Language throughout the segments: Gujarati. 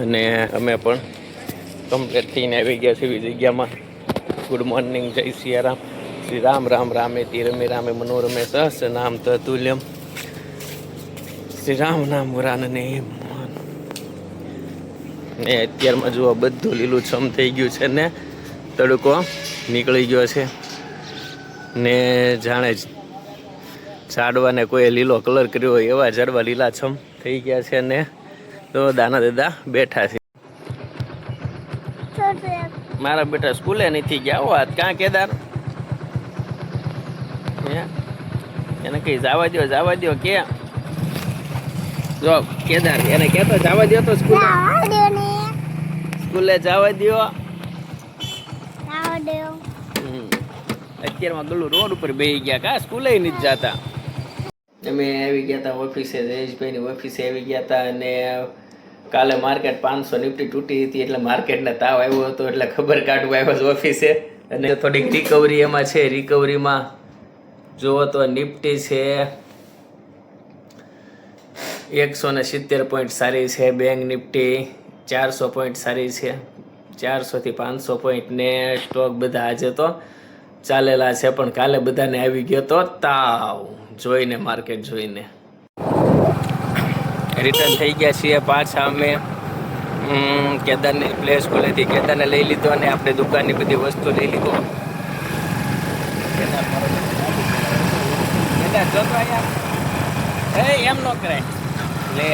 અને અમે પણ કમ્પ્લીટ થઈને આવી ગયા છીએ જગ્યામાં. ગુડ મોર્નિંગ, જય સિયારામ. શ્રી રામ રામ રામે તીરમે રામે મનોરમે સહસ્ર નામ તતુલ્યમ. શ્રી રામ નામ વરાનને ને અત્યારમાં જુઓ બધું લીલુંછમ થઈ ગયું છે ને તડકો નીકળી ગયો છે ને જાણે જ ઝાડવાને કોઈ લીલો કલર કર્યો હોય એવા ઝાડવા લીલાછમ થઈ ગયા છે ને તો દાના દાદા બેઠા છે. મારા બેટા સ્કૂલે નથી ગયા વાત ક્યાં કેદાર એને કઈ જવા દો કે જો કેદાર એને કેતો જવા દો તો સ્કૂલે જવા દો. અત્યારમાં ગલું રોડ ઉપર બેસી ગયા કા સ્કૂલે નથી જતા. અમે આવી ગયા હતા ઓફિસે, જયેશભાઈની ઓફિસે આવી ગયા હતા અને કાલે માર્કેટ 500 નિફ્ટી તૂટી હતી એટલે માર્કેટને તાવ આવ્યો હતો એટલે ખબર કાઢવા આવ્યો ઓફિસે અને થોડીક રિકવરી એમાં છે. રિકવરીમાં જુઓ તો નિફ્ટી છે 170 પોઈન્ટ સારી છે, બેંક નિફ્ટી 400 પોઈન્ટ સારી છે, 400 થી 500 પોઈન્ટ ને સ્ટોક બધા આજે તો ચાલેલા છે પણ કાલે બધાને આવી ગયો તો તાવ જોઈને માર્કેટ જોઈને. રિટર્ન થઈ ગયા છીએ પાછા અમે કેદારને પ્લે સ્કૂલેથી કેદારને લઈ લીધો અને આપણે દુકાનની બધી વસ્તુ લઈ લીધો. કેદાર જોતો અહીંયા એમ ન કરાય લે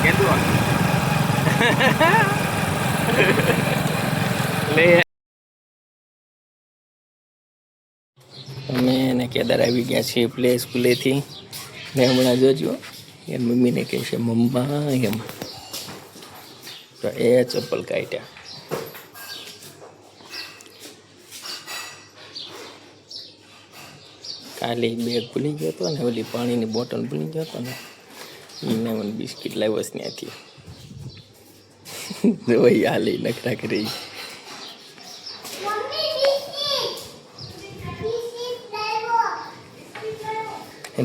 કેદું લે અમે એને કેદાર આવી ગયા છીએ પ્લે સ્કૂલેથી ને હમણાં જોજો એ મમ્મીને કહે છે મમ્મા એમ તો એ ચપ્પલ કાઢ્યા. કાલે બેગ ભૂલી ગયો હતો ને ઓલી પાણીની બોટલ ભૂલી ગયો હતો ને એને મને બિસ્કિટ લાવ્યો છે ત્યાંથી જોઈ આ લઈ નખરા કરી.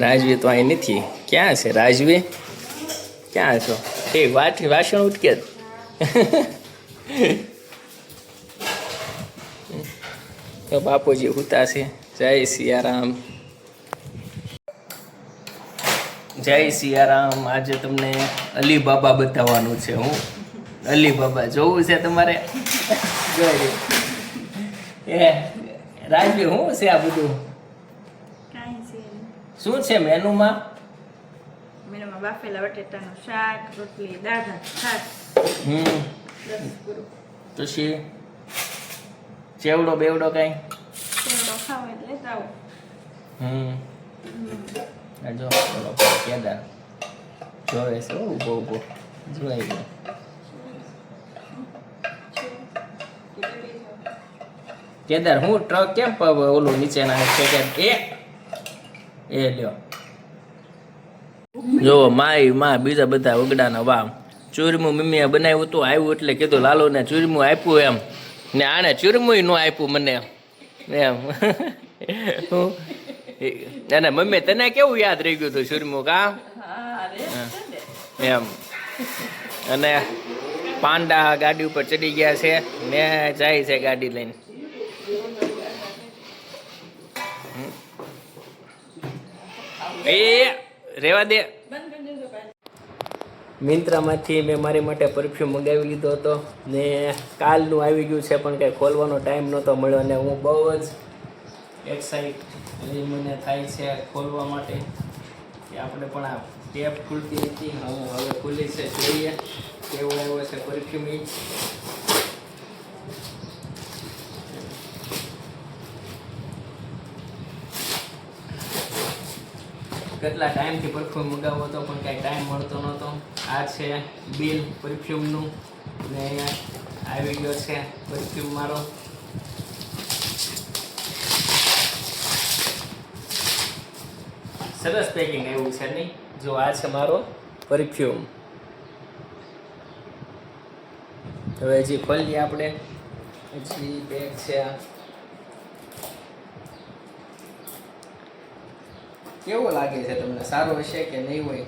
રાજવી તો અહીં નથી. ક્યાં છે રાજવી? ક્યાં છો? એ વાસણ ઉઠકે તો બાપુજી હુતા છે. જય સિયારામ, જય સિયારામ. આજે તમને અલી બાબા બતાવવાનું છે. હું અલી બાબા જોવું છે તમારે? એ રાજવી શું છે આ બધું? શું છે મેનુમાં? મેનુમાં બાફેલા બટેટાનું શાક, રોટલી, દાળ ભાત, છાશ. પછી ચેવડો બેવડો કઈ? ચેવડો ખાવ એટલે જાવ. જો કેદાર જોવે છે ઉભો ઉભો જોઈ ગયો. કેદાર હું ટ્રક કેમ ઓલું નીચે નાખે છે કે એ લ્યો જો માં બીજા બધા વગડાના વામ ચૂરમું મમ્મીએ બનાવ્યું હતું આવ્યું એટલે કીધું લાલુને ચૂરમું આપ્યું એમ ને આને ચૂરમું ન આપ્યું મને એમ. અને મમ્મી તને કેવું યાદ રહી ગયું હતું ચૂરમું કા એમ. અને પાંડા ગાડી ઉપર ચડી ગયા છે ને જાય છે ગાડી લઈને. એ રેવા દે. મિંત્રામાંથી મેં મારી માટે પરફ્યુમ મંગાવી લીધો હતો ને કાલનું આવી ગયું છે પણ કંઈ ખોલવાનો ટાઈમ નહોતો મળ્યો અને હું બહુ જ એક્સાઇટ મને થાય છે ખોલવા માટે કે આપણે પણ આ ટેપ ખુલતી હતી. હું હવે ખુલી છે જોઈએ કેવો આવ્યો છે પરફ્યુમ. કેટલા ટાઈમથી પરફ્યુમ મંગાવ્યો હતો પણ કાંઈ ટાઈમ મળતો નહોતો. આ છે બિલ પરફ્યુમનું ને અહીંયા આવી ગયો છે પરફ્યુમ મારો. સરસ પેકિંગ આવ્યું છે નહીં? જો આ છે મારો પરફ્યુમ. હવે હજી ખોલીએ આપણે. હજી બેગ છે આ કેવો લાગે છે તમને? સારો હશે કે નહીં હોય?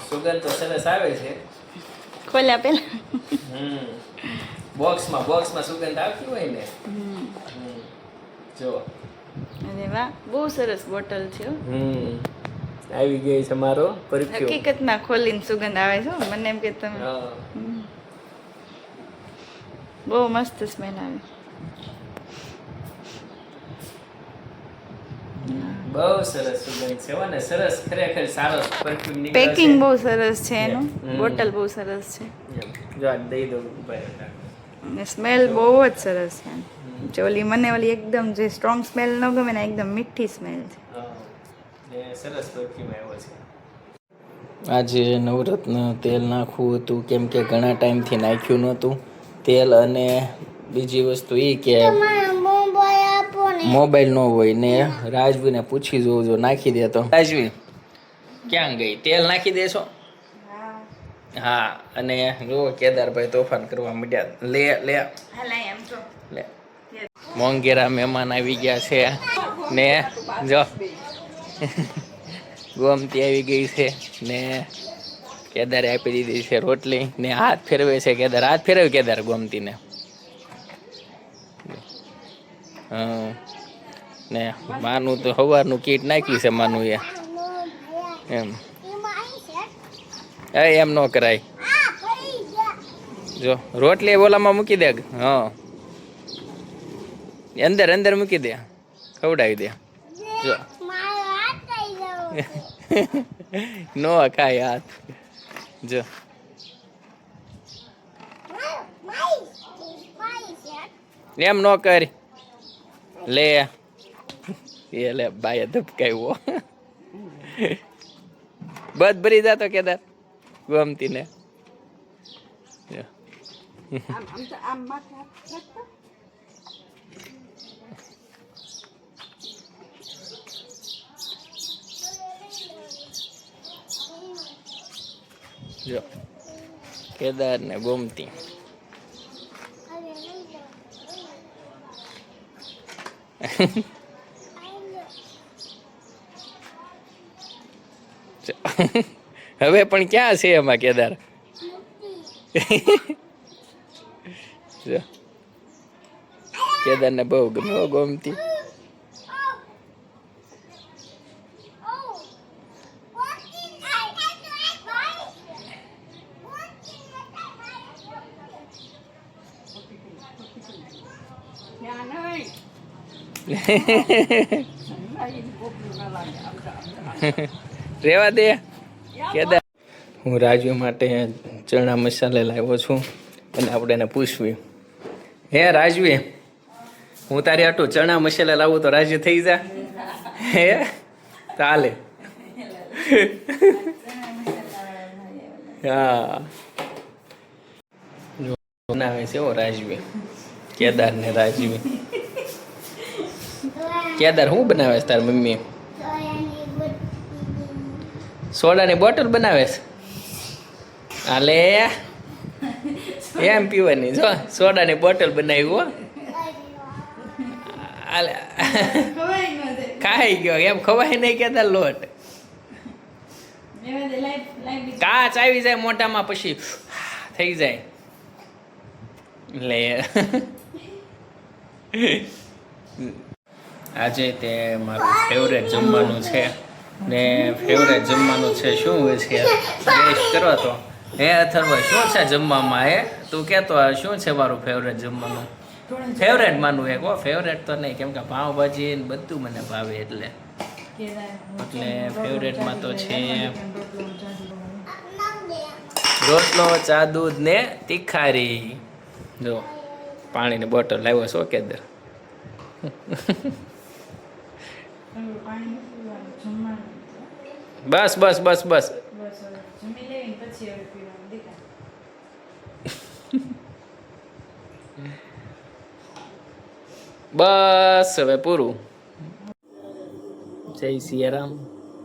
સુગંધ તો સરસ આવે છે. ખોલ્યા પેલા બોક્સમાં સુગંધ આવતી હોય ને. જો અરે વાહ, બહુ સરસ બોટલ છે હો. આવી ગઈ છે મારો પરફ્યુમ. હકીકતમાં ખોલીને સુગંધ આવે છે હો. મને એમ કે તમે બહુ મસ્ત સ્મેલ આવે. બહુ સરસ સુગંધ છે અને સરસ, ખરેખર સારો પરફ્યુમ નીકળે છે. પેકિંગ બહુ સરસ છે એનું. બોટલ બહુ સરસ છે. જો આ દઈ દો ભાઈ. અને સ્મેલ બહુ જ સરસ છે. જે ઓલી મને ઓલી એકદમ જે સ્ટ્રોંગ સ્મેલ ન ગમે ને, એકદમ મીઠી સ્મેલ છે. સરસ પરફ્યુમ આવ્યો છે. આજે નવરત્ન તેલ નાખવું હતું, કેમ કે ઘણા ટાઈમથી નાખ્યું નહોતું તેલ. અને બીજી વસ્તુ એ કે મોબાઈલ ન હોય ને રાજવીને પૂછી જોવું, જો નાખી દે તો. રાજવી ક્યાં ગઈ? તેલ નાખી દેશો? હા. અને જો કેદારભાઈ તોફાન કરવા માંડ્યા. લે લે. મોંઘેરા મહેમાન આવી ગયા છે ને. જો ગોમતી આવી ગઈ છે ને. કેદારે આપી દીધી છે રોટલી ને હાથ ફેરવે છે કેદાર. હાથ ફેરવે કેદાર ગોમતીને. ને માનું તો સવારનું કીટ નાખ્યું છે માનું એ. એમ ન કરાય. જો રોટલી ઓલામાં મૂકી દે. અંદર મૂકી દે, ખવડાવી દે. જો નો ખાય હાથ. જો એમ નો કરી. લે એ લે બાય ધબકાવ્યો. બધ ભરી જાતો કેદાર ગમતી ને. જો કેદાર ને ગોમતી. હવે પણ ક્યાં છે એમાં કેદાર? કેદાર ને બહુ ગમે ગોમતી. રેવા દે કેદાર. હું રાજુ માટે ચણા મસાલા લાવ્યો છું અને આપણે એને પૂછવી, હે રાજવી, હું તારી આટલું ચણા મસાલા લાવું તો રાજી થઈ જા? હે ચાલે. હા બનાવે છે એવો રાજવી. કેદાર ને રાજવી. કેદાર શું બનાવે છે તાર મમ્મી? સોડાની બોટલ બનાવે છે. હાલે એમ પીવાની. જો સોડાની બોટલ બનાવી હો. હાલે ખાઈ ગયો એમ ખવાય નહીં કેદાર લોટ. કાચ આવી જાય મોઢામાં પછી થઈ જાય. લે આજે તે મારું ફેવરેટ જમવાનું છે ને. ફેવરેટ જમવાનું છે શું હોય છે ગેસ કરો તો. હે અથર્વ શું છે જમવામાં? હે તું કહેતો શું છે મારું ફેવરેટ જમવાનું? ફેવરેટ માનું એક હો, ફેવરેટ તો નહીં, કેમ કે પાવભાજી ને બધું મને ભાવે એટલે ફેવરેટમાં તો છે રોટલો, ચા, દૂધ ને તીખારી. જો પાણીની બોટલ લાવ્યો છો કેદાર. બસ બસ બસ બસ. બસ હવે પૂરું. જય સિયારામ.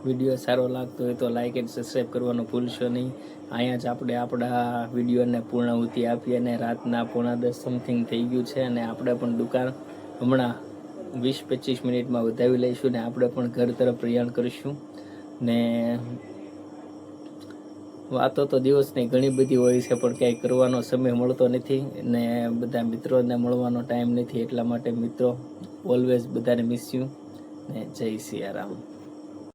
વિડીયો સારો લાગતો હોય તો લાઇક એન્ડ સબસ્ક્રાઈબ કરવાનું ભૂલશો નહીં. અહીંયા જ આપણે આપણા વિડીયોને પૂર્ણાહુતિ આપીએ અને રાતના 9:45 સમથિંગ થઈ ગયું છે અને આપણે પણ દુકાન હમણાં 20-25 મિનિટમાં વધાવી લઈશું ને આપણે પણ ઘર તરફ પ્રયાણ કરીશું. ને વાતો તો દિવસની ઘણી બધી હોય છે પણ ક્યાંય કરવાનો સમય મળતો નથી ને બધા મિત્રોને મળવાનો ટાઈમ નથી. એટલા માટે મિત્રો ઓલવેઝ બધાને મિસ યુ ને જય સિયારામ.